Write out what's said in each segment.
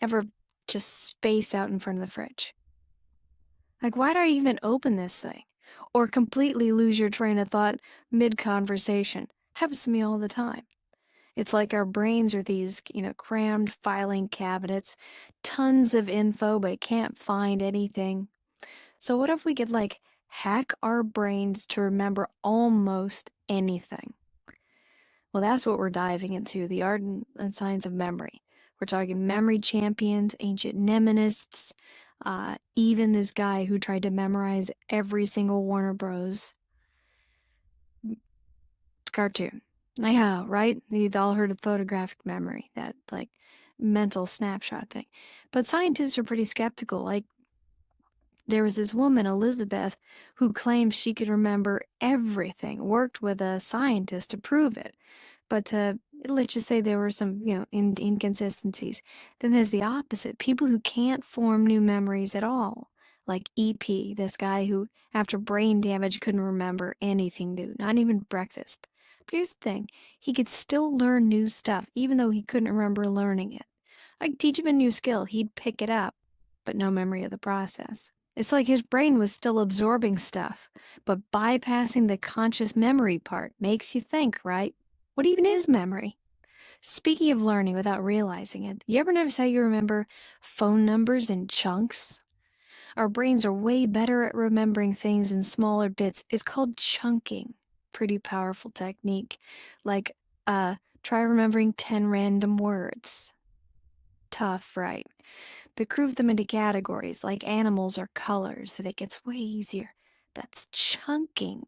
ever just space out in front of the fridge? Like, why do I even open this thing? Or completely lose your train of thought mid-conversation. Happens to me all the time. It's like our brains are these, crammed filing cabinets, tons of info, but can't find anything. So what if we could, hack our brains to remember almost anything? Well, that's what we're diving into, the art and science of memory. We're talking memory champions, ancient mnemonists, even this guy who tried to memorize every single Warner Bros. Cartoon. Yeah, right? You've all heard of photographic memory, that, mental snapshot thing. But scientists are pretty skeptical. There was this woman, Elizabeth, who claimed she could remember everything, worked with a scientist to prove it. But let's just say there were some, inconsistencies. Then there's the opposite. People who can't form new memories at all. Like EP, this guy who, after brain damage, couldn't remember anything new, not even breakfast. But here's the thing, he could still learn new stuff, even though he couldn't remember learning it. Like, teach him a new skill, he'd pick it up, but no memory of the process. It's like his brain was still absorbing stuff, but bypassing the conscious memory part makes you think, right? What even is memory? Speaking of learning without realizing it, you ever notice how you remember phone numbers in chunks? Our brains are way better at remembering things in smaller bits. It's called chunking. Pretty powerful technique. Like, try remembering 10 random words. Tough, right? But group them into categories like animals or colors, and it gets way easier. That's chunking.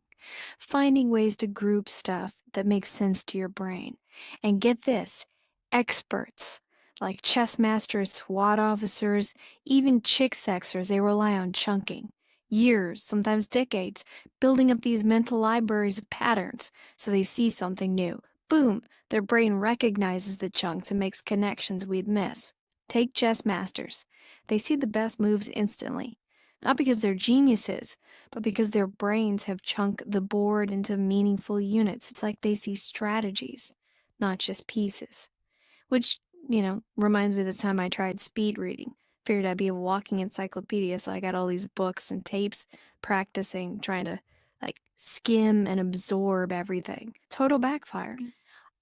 Finding ways to group stuff that makes sense to your brain. And get this, experts like chess masters, SWAT officers, even chick sexers, they rely on chunking. Years, sometimes decades, building up these mental libraries of patterns so they see something new. Boom, their brain recognizes the chunks and makes connections we'd miss. Take chess masters. They see the best moves instantly. Not because they're geniuses, but because their brains have chunked the board into meaningful units. It's like they see strategies, not just pieces. Which, reminds me of the time I tried speed reading. Figured I'd be a walking encyclopedia, so I got all these books and tapes practicing, trying to, skim and absorb everything. Total backfire.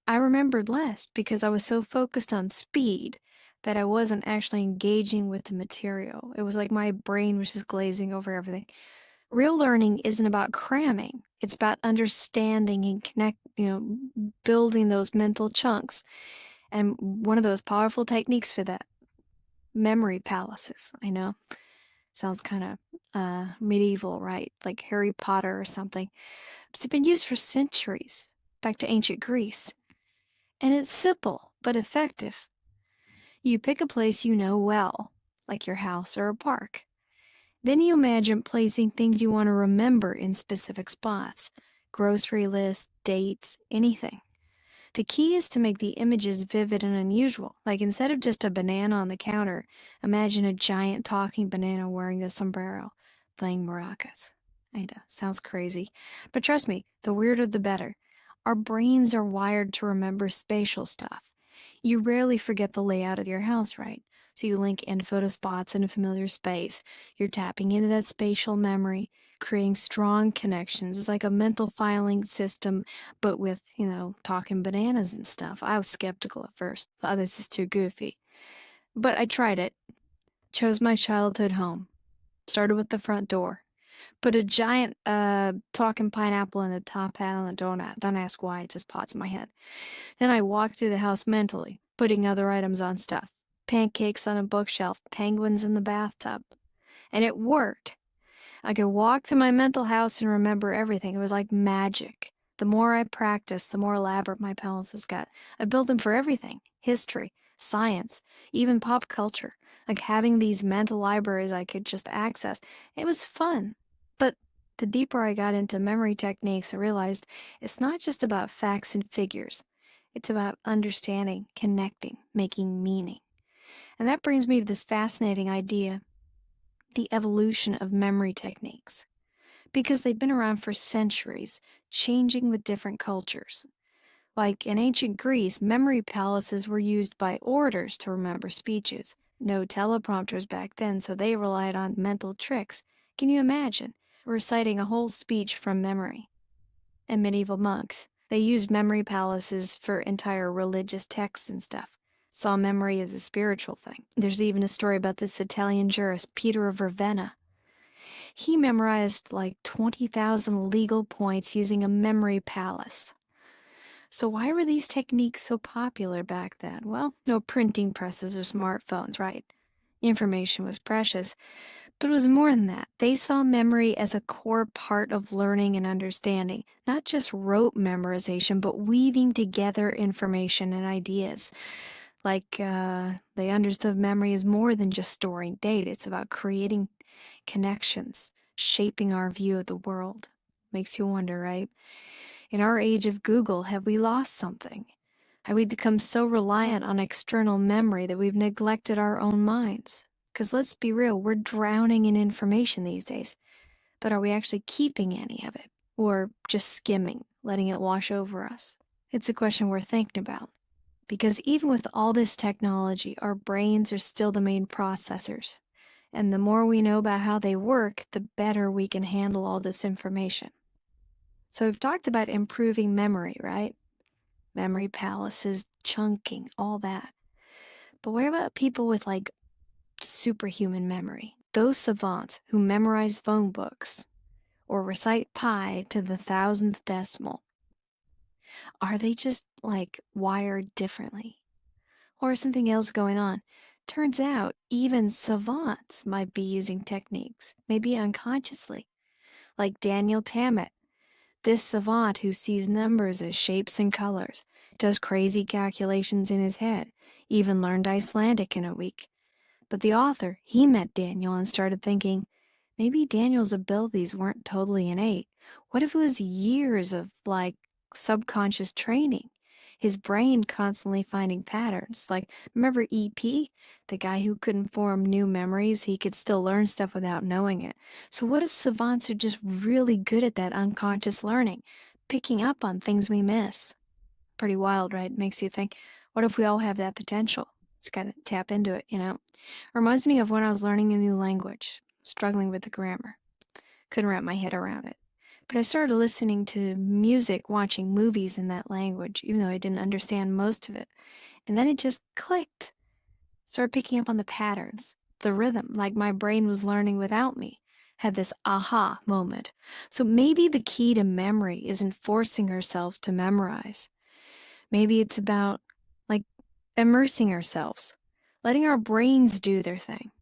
I remembered less because I was so focused on speed that I wasn't actually engaging with the material. It was like my brain was just glazing over everything. Real learning isn't about cramming. It's about understanding and building those mental chunks. And one of those powerful techniques for that, memory palaces. I know, sounds kind of medieval, right? Like Harry Potter or something. But it's been used for centuries, back to ancient Greece. And it's simple, but effective. You pick a place you know well, like your house or a park. Then you imagine placing things you want to remember in specific spots. Grocery lists, dates, anything. The key is to make the images vivid and unusual. Like, instead of just a banana on the counter, imagine a giant talking banana wearing a sombrero, playing maracas. I know, sounds crazy. But trust me, the weirder the better. Our brains are wired to remember spatial stuff. You rarely forget the layout of your house, right? So you link info to spots in a familiar space. You're tapping into that spatial memory, creating strong connections. It's like a mental filing system, but with, talking bananas and stuff. I was skeptical at first. Thought this is too goofy. But I tried it. Chose my childhood home. Started with the front door. Put a giant talking pineapple in the top hat on the donut. Don't ask why, it just pops in my head. Then I walked through the house mentally, putting other items on stuff. Pancakes on a bookshelf, penguins in the bathtub. And it worked. I could walk through my mental house and remember everything. It was like magic. The more I practiced, the more elaborate my palaces got. I built them for everything. History, science, even pop culture. Like, having these mental libraries I could just access. It was fun. But the deeper I got into memory techniques, I realized it's not just about facts and figures. It's about understanding, connecting, making meaning. And that brings me to this fascinating idea, the evolution of memory techniques. Because they've been around for centuries, changing with different cultures. Like in ancient Greece, memory palaces were used by orators to remember speeches. No teleprompters back then, so they relied on mental tricks. Can you imagine reciting a whole speech from memory? And medieval monks, they used memory palaces for entire religious texts and stuff. Saw memory as a spiritual thing. There's even a story about this Italian jurist, Peter of Ravenna. He memorized like 20,000 legal points using a memory palace. So why were these techniques so popular back then? Well, no printing presses or smartphones, right? Information was precious, but it was more than that. They saw memory as a core part of learning and understanding, not just rote memorization, but weaving together information and ideas. They understood memory as more than just storing data. It's about creating connections, shaping our view of the world. Makes you wonder, right? In our age of Google, have we lost something? Have we become so reliant on external memory that we've neglected our own minds? Because let's be real, we're drowning in information these days. But are we actually keeping any of it? Or just skimming, letting it wash over us? It's a question worth thinking about. Because even with all this technology, our brains are still the main processors. And the more we know about how they work, the better we can handle all this information. So we've talked about improving memory, right? Memory palaces, chunking, all that. But what about people with like superhuman memory? Those savants who memorize phone books or recite pi to the 1000th decimal. Are they just like wired differently? Or is something else going on? Turns out even savants might be using techniques, maybe unconsciously. Like Daniel Tammet, this savant who sees numbers as shapes and colors, does crazy calculations in his head, even learned Icelandic in a week. But the author, he met Daniel and started thinking, maybe Daniel's abilities weren't totally innate. What if it was years of, subconscious training? His brain constantly finding patterns. Like, remember EP? The guy who couldn't form new memories, he could still learn stuff without knowing it. So what if savants are just really good at that unconscious learning, picking up on things we miss? Pretty wild, right? Makes you think, what if we all have that potential? Just gotta tap into it, you know? Reminds me of when I was learning a new language, struggling with the grammar. Couldn't wrap my head around it. But I started listening to music, watching movies in that language, even though I didn't understand most of it. And then it just clicked. Started picking up on the patterns, the rhythm, like my brain was learning without me. Had this aha moment. So maybe the key to memory isn't forcing ourselves to memorize. Maybe it's about, immersing ourselves, letting our brains do their thing.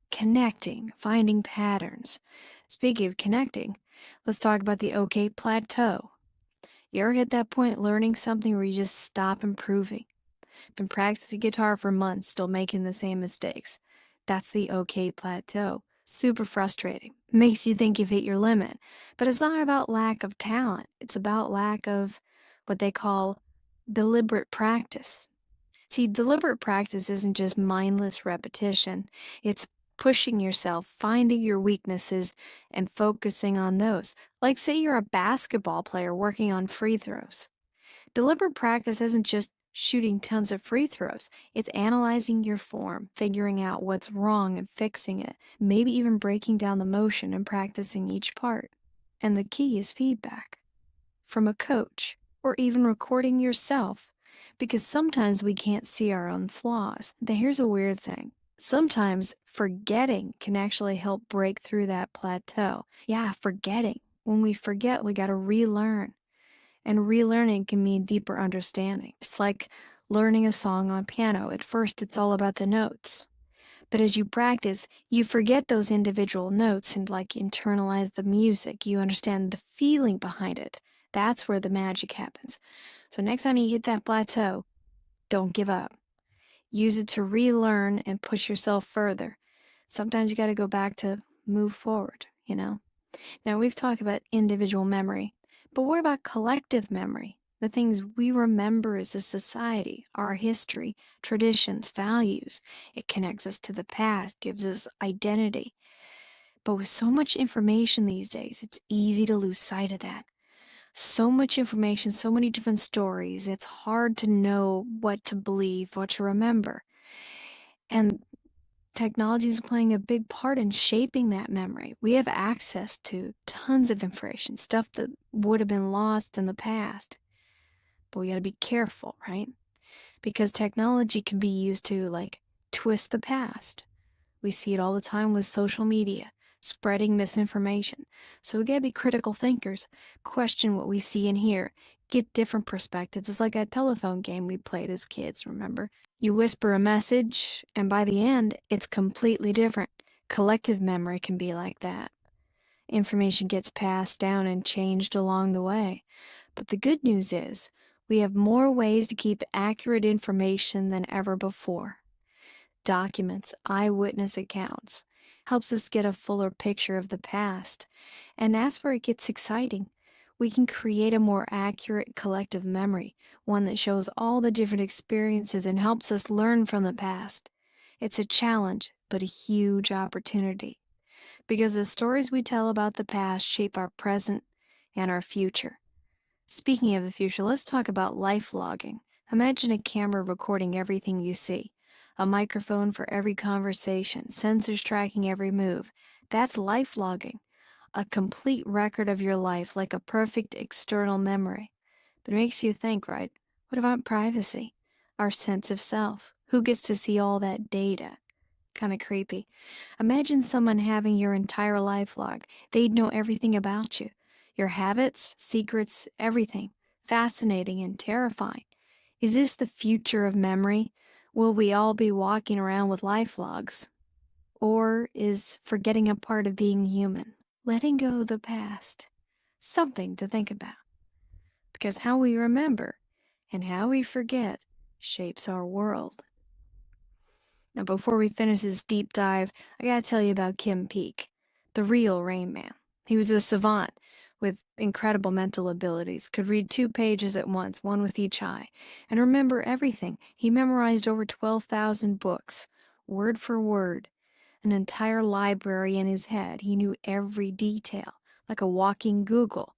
Connecting, finding patterns. Speaking of connecting, let's talk about the OK plateau. You ever hit that point learning something where you just stop improving? Been practicing guitar for months, still making the same mistakes. That's the OK plateau. Super frustrating. Makes you think you've hit your limit. But it's not about lack of talent. It's about lack of what they call deliberate practice. See, deliberate practice isn't just mindless repetition. It's pushing yourself, finding your weaknesses, and focusing on those. Like, say you're a basketball player working on free throws. Deliberate practice isn't just shooting tons of free throws. It's analyzing your form, figuring out what's wrong and fixing it, maybe even breaking down the motion and practicing each part. And the key is feedback from a coach, or even recording yourself, because sometimes we can't see our own flaws. Now, here's a weird thing. Sometimes forgetting can actually help break through that plateau. Yeah, forgetting. When we forget, we gotta relearn. And relearning can mean deeper understanding. It's like learning a song on piano. At first, it's all about the notes. But as you practice, you forget those individual notes and internalize the music. You understand the feeling behind it. That's where the magic happens. So next time you hit that plateau, don't give up. Use it to relearn and push yourself further. Sometimes you got to go back to move forward, you know? Now, we've talked about individual memory, but what about collective memory? The things we remember as a society, our history, traditions, values. It connects us to the past, gives us identity. But with so much information these days, it's easy to lose sight of that. So much information, so many different stories, it's hard to know what to believe, what to remember. And technology is playing a big part in shaping that memory. We have access to tons of information, stuff that would have been lost in the past. But we got to be careful, right? Because technology can be used to, like, twist the past. We see it all the time with social media, spreading misinformation. So we gotta be critical thinkers, question what we see and hear, get different perspectives. It's like a telephone game we played as kids, remember? You whisper a message, and by the end, it's completely different. Collective memory can be like that. Information gets passed down and changed along the way. But the good news is, we have more ways to keep accurate information than ever before. Documents, eyewitness accounts, helps us get a fuller picture of the past. And that's where it gets exciting. We can create a more accurate collective memory, one that shows all the different experiences and helps us learn from the past. It's a challenge, but a huge opportunity. Because the stories we tell about the past shape our present and our future. Speaking of the future, let's talk about life logging. Imagine a camera recording everything you see, a microphone for every conversation, sensors tracking every move. That's life logging, a complete record of your life, like a perfect external memory. But it makes you think, right? What about privacy? Our sense of self? Who gets to see all that data? Kind of creepy. Imagine someone having your entire life log. They'd know everything about you. Your habits, secrets, everything. Fascinating and terrifying. Is this the future of memory? Will we all be walking around with life logs? Or is forgetting a part of being human? Letting go of the past? Something to think about. Because how we remember and how we forget shapes our world. Now, before we finish this deep dive, I gotta tell you about Kim Peek, the real Rain Man. He was a savant with incredible mental abilities, could read 2 pages at once, one with each eye, and remember everything. He memorized over 12,000 books, word for word, an entire library in his head. He knew every detail, like a walking Google.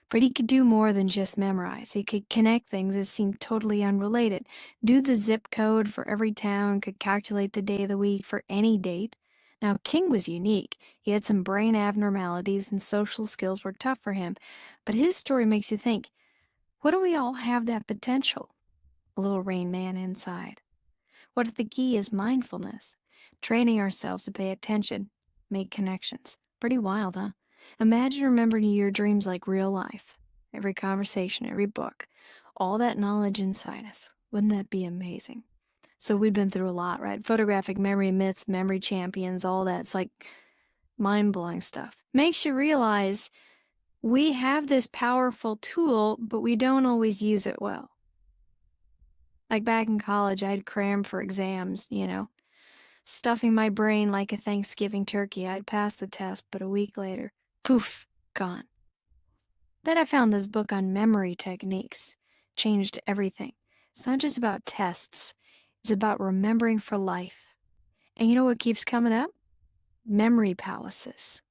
But he could do more than just memorize. He could connect things that seemed totally unrelated, do the zip code for every town, could calculate the day of the week for any date. Now, King was unique. He had some brain abnormalities and social skills were tough for him. But his story makes you think, what do we all have that potential? A little Rain Man inside. What if the key is mindfulness? Training ourselves to pay attention, make connections. Pretty wild, huh? Imagine remembering your dreams like real life. Every conversation, every book, all that knowledge inside us. Wouldn't that be amazing? So we've been through a lot, right? Photographic memory myths, memory champions, all that's like mind-blowing stuff. Makes you realize we have this powerful tool, but we don't always use it well. Like back in college, I'd cram for exams, stuffing my brain like a Thanksgiving turkey. I'd pass the test, but a week later, poof, gone. Then I found this book on memory techniques. Changed everything. It's not just about tests. It's about remembering for life. And you know what keeps coming up? Memory palaces.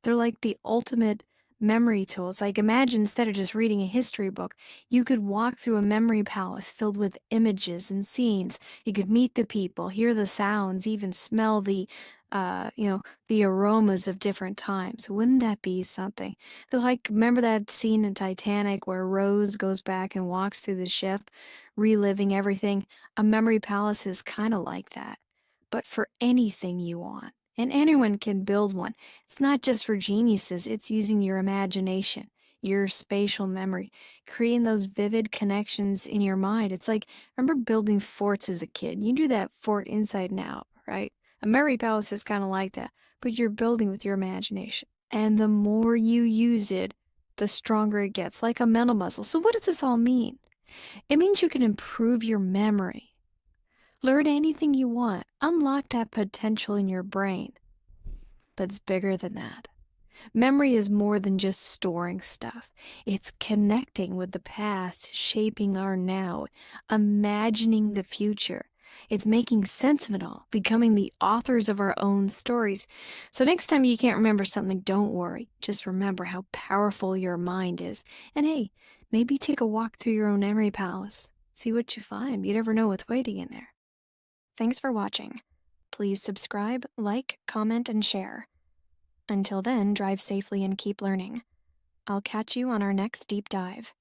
They're like the ultimate memory tools. Like imagine instead of just reading a history book, you could walk through a memory palace filled with images and scenes. You could meet the people, hear the sounds, even smell the aromas of different times. Wouldn't that be something? They're like, remember that scene in Titanic where Rose goes back and walks through the ship, reliving everything? A memory palace is kind of like that, but for anything you want. And anyone can build one. It's not just for geniuses, it's using your imagination, your spatial memory, creating those vivid connections in your mind. It's like, remember building forts as a kid? You do that fort inside and out, right? A memory palace is kind of like that, but you're building with your imagination. And the more you use it, the stronger it gets, like a mental muscle. So what does this all mean? It means you can improve your memory. Learn anything you want. Unlock that potential in your brain. But it's bigger than that. Memory is more than just storing stuff. It's connecting with the past, shaping our now, imagining the future. It's making sense of it all, becoming the authors of our own stories. So next time you can't remember something, don't worry. Just remember how powerful your mind is. And hey, maybe take a walk through your own memory palace. See what you find. You never know what's waiting in there. Thanks for watching. please subscribe, like, comment, and share. Until then, drive safely and keep learning. I'll catch you on our next deep dive.